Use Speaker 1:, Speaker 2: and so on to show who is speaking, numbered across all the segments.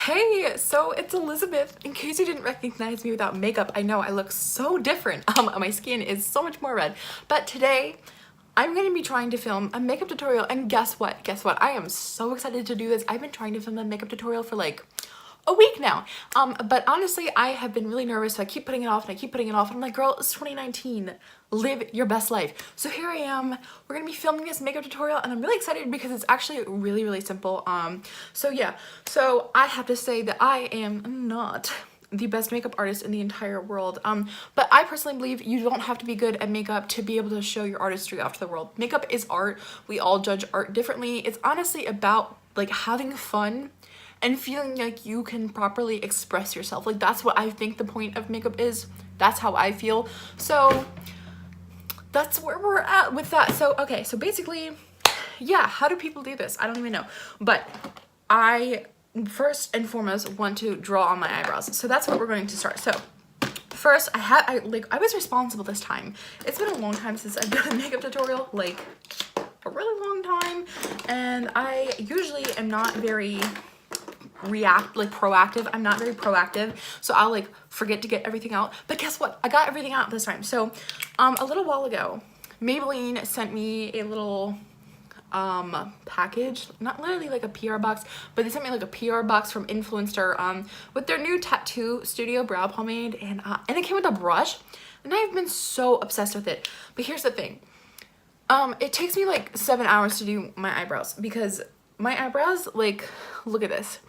Speaker 1: Hey, so it's Elizabeth. In case you didn't recognize me without makeup, I know I look so different. My skin is so much more red. But today, I'm going to be trying to film a makeup tutorial, and guess what? Guess what? I am so excited to do this. I've been trying to film a makeup tutorial for like a week now. But honestly, I have been really nervous, so I keep putting it off and I keep putting it off. And I'm like, girl, it's 2019. Live your best life. So here I am. We're gonna be filming this makeup tutorial, and I'm really excited because it's actually really, really simple. So yeah, so I have to say that I am not the best makeup artist in the entire world. But I personally believe you don't have to be good at makeup to be able to show your artistry off to the world. Makeup is art. We all judge art differently. It's honestly about like having fun and feeling like you can properly express yourself. Like that's what I think the point of makeup is. That's how I feel. So that's where we're at with that. So okay, so basically, yeah, how do people do this? I don't even know. But I first and foremost want to draw on my eyebrows. So that's what we're going to start. So first I was responsible this time. It's been a long time since I've done a makeup tutorial, like a really long time. And I usually am not very proactive. I'm not very proactive, so I'll like forget to get everything out. But guess what? I got everything out this time. So a little while ago, Maybelline sent me a little package, not literally like a PR box, but they sent me like a PR box from Influencer with their new tattoo studio brow pomade, and it came with a brush, and I've been so obsessed with it. But here's the thing, it takes me like 7 hours to do my eyebrows because my eyebrows, like, look at this.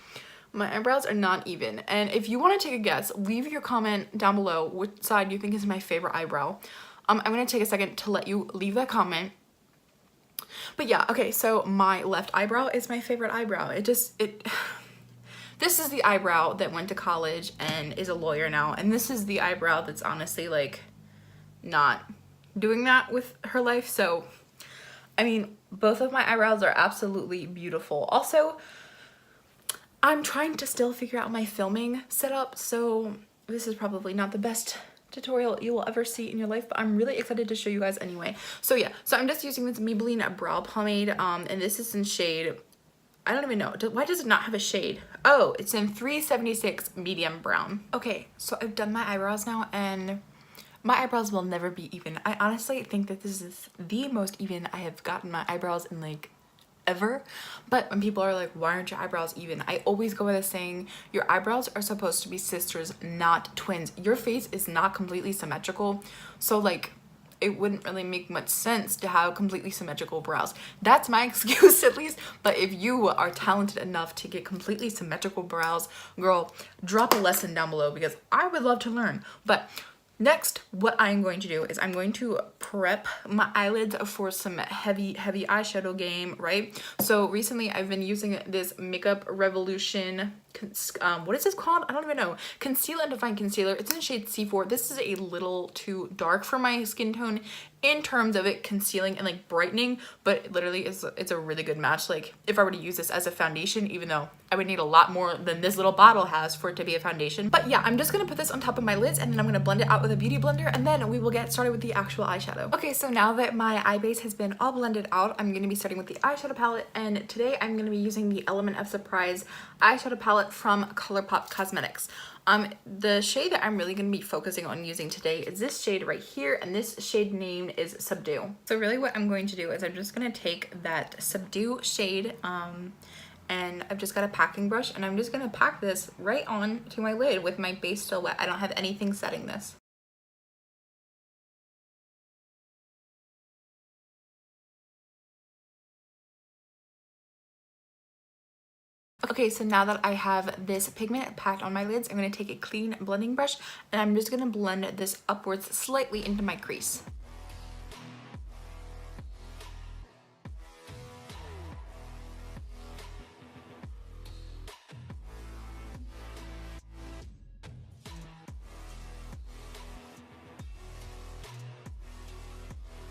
Speaker 1: My eyebrows are not even. And if you want to take a guess, leave your comment down below which side you think is my favorite eyebrow. I'm going to take a second to let you leave that comment. But yeah, okay, so my left eyebrow is my favorite eyebrow. This is the eyebrow that went to college and is a lawyer now. And this is the eyebrow that's honestly like not doing that with her life. So, I mean, both of my eyebrows are absolutely beautiful. Also, I'm trying to still figure out my filming setup, so this is probably not the best tutorial you will ever see in your life, but I'm really excited to show you guys anyway. So yeah, so I'm just using this Maybelline brow pomade, and this is in shade, I don't even know, why does it not have a shade? Oh, it's in 376 medium brown. Okay, so I've done my eyebrows now, and my eyebrows will never be even. I honestly think that this is the most even I have gotten my eyebrows in like ever. But when people are like, why aren't your eyebrows even, I always go by the saying, your eyebrows are supposed to be sisters, not twins. Your face is not completely symmetrical, so like it wouldn't really make much sense to have completely symmetrical brows. That's my excuse at least. But if you are talented enough to get completely symmetrical brows, girl, drop a lesson down below because I would love to learn. But next, what I'm going to do is I'm going to prep my eyelids for some heavy eyeshadow game, right? So recently I've been using this Makeup Revolution, what is this called? I don't even know. Conceal and Define Concealer. It's in shade C4. This is a little too dark for my skin tone in terms of it concealing and like brightening, but literally it's a really good match. Like if I were to use this as a foundation, even though I would need a lot more than this little bottle has for it to be a foundation. But yeah, I'm just gonna put this on top of my lids, and then I'm gonna blend it out with a beauty blender, and then we will get started with the actual eyeshadow. Okay, so now that my eye base has been all blended out, I'm gonna be starting with the eyeshadow palette, and today I'm gonna be using the Element of Surprise eyeshadow palette from ColourPop Cosmetics. The shade that I'm really going to be focusing on using today is this shade right here, and this shade name is Subdue. So really what I'm going to do is I'm just going to take that Subdue shade, and I've just got a packing brush, and I'm just going to pack this right on to my lid with my base still wet. I don't have anything setting this. Okay, so now that I have this pigment packed on my lids, I'm going to take a clean blending brush, and I'm just going to blend this upwards slightly into my crease.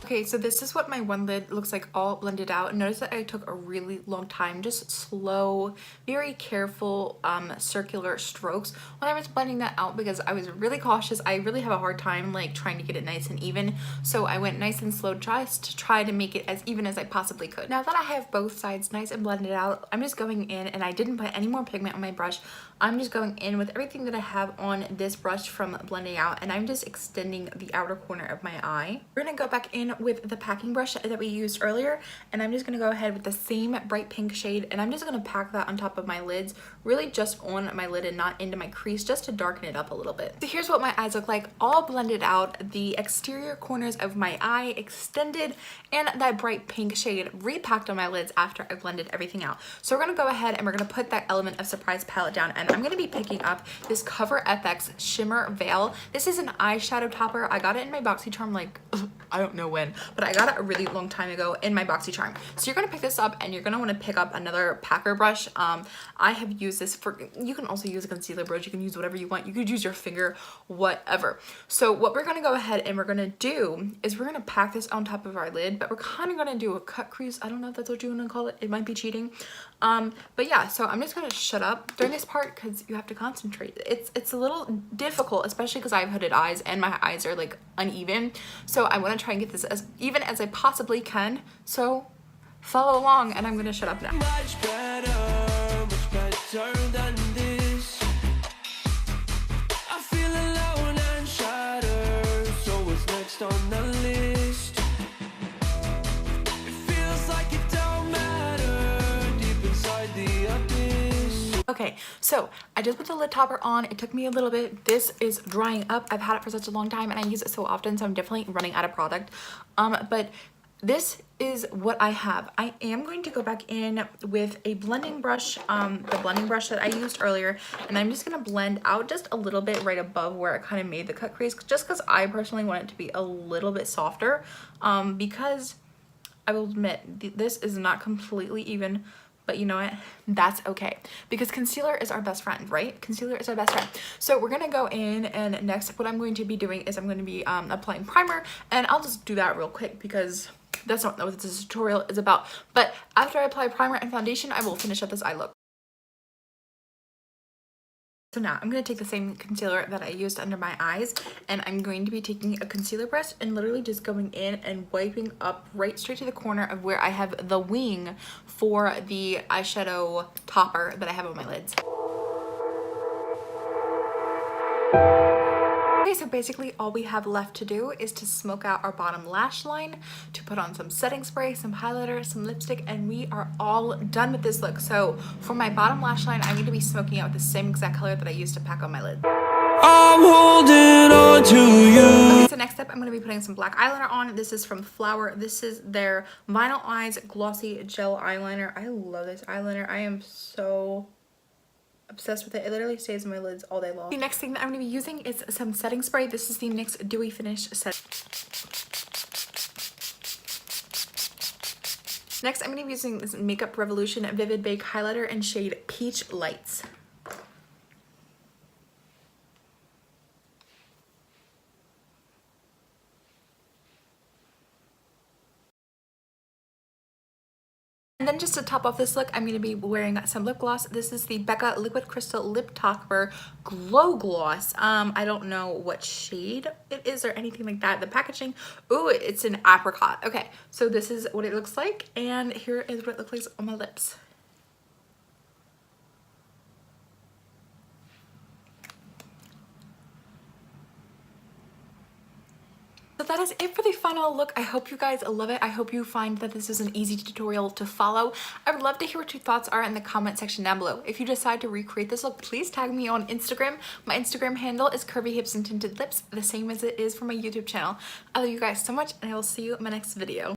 Speaker 1: Okay, so this is what my one lid looks like all blended out. Notice that I took a really long time, just slow, very careful circular strokes when I was blending that out because I was really cautious. I really have a hard time like trying to get it nice and even. So I went nice and slow just to try to make it as even as I possibly could. Now that I have both sides nice and blended out, I'm just going in, and I didn't put any more pigment on my brush. I'm just going in with everything that I have on this brush from blending out, and I'm just extending the outer corner of my eye. We're gonna go back in with the packing brush that we used earlier, and I'm just gonna go ahead with the same bright pink shade, and I'm just gonna pack that on top of my lids, really just on my lid and not into my crease, just to darken it up a little bit. So here's what my eyes look like, all blended out, the exterior corners of my eye extended, and that bright pink shade repacked on my lids after I blended everything out. So we're gonna go ahead and we're gonna put that Element of Surprise palette down, and I'm gonna be picking up this Cover FX Shimmer Veil. This is an eyeshadow topper. I got it in my Boxycharm like, I don't know when, but I got it a really long time ago in my Boxycharm. So you're gonna pick this up, and you're gonna wanna pick up another packer brush. I have used this for, you can also use a concealer brush, you can use whatever you want, you could use your finger, whatever. So what we're gonna go ahead and we're gonna do is we're gonna pack this on top of our lid, but we're kind of gonna do a cut crease. I don't know if that's what you wanna call it. It might be cheating. But yeah, so I'm just gonna shut up during this part because you have to concentrate. It's a little difficult, especially because I have hooded eyes and my eyes are like uneven. So I want to try and get this as even as I possibly can. So follow along, and I'm gonna shut up now.
Speaker 2: Much better than this. I feel alone and shattered. So what's next on the list? It feels like it don't matter deep inside the abyss.
Speaker 1: Okay, so I just put the lid topper on. It took me a little bit. This is drying up. I've had it for such a long time and I use it so often, so I'm definitely running out of product. But this is what I have. I am going to go back in with a blending brush, the blending brush that I used earlier, and I'm just gonna blend out just a little bit right above where I kind of made the cut crease, just because I personally want it to be a little bit softer, because I will admit this is not completely even, but you know what, that's okay, because concealer is our best friend, right? Concealer is our best friend. So we're gonna go in, and next what I'm going to be doing is I'm going to be applying primer, and I'll just do that real quick because that's not what this tutorial is about. But after I apply primer and foundation, I will finish up this eye look. So now I'm going to take the same concealer that I used under my eyes, and I'm going to be taking a concealer brush and literally just going in and wiping up right straight to the corner of where I have the wing for the eyeshadow topper that I have on my lids. Okay, so basically all we have left to do is to smoke out our bottom lash line, to put on some setting spray, some highlighter, some lipstick, and we are all done with this look. So for my bottom lash line, I'm going to be smoking out with the same exact color that I used to pack on my lid.
Speaker 2: I'm holding on to you.
Speaker 1: Okay, so next up, I'm going to be putting some black eyeliner on. This is from Flower. This is their Vinyl Eyes Glossy Gel Eyeliner. I love this eyeliner. I am so obsessed with it. It literally stays in my lids all day long. The next thing that I'm going to be using is some setting spray. This is the NYX Dewy Finish set. Next, I'm going to be using this Makeup Revolution Vivid Bake Highlighter in shade Peach Lights. And then just to top off this look, I'm going to be wearing some lip gloss. This is the Becca Liquid Crystal Lip Topper Glow Gloss. I don't know what shade it is or anything like that. The packaging, ooh, it's an apricot. Okay, so this is what it looks like, and here is what it looks like on my lips. So that is it for the final look. I hope you guys love it. I hope you find that this is an easy tutorial to follow. I would love to hear what your thoughts are in the comment section down below. If you decide to recreate this look, please tag me on Instagram. My Instagram handle is Curvy Hips and Tinted Lips, the same as it is for my YouTube channel. I love you guys so much, and I will see you in my next video.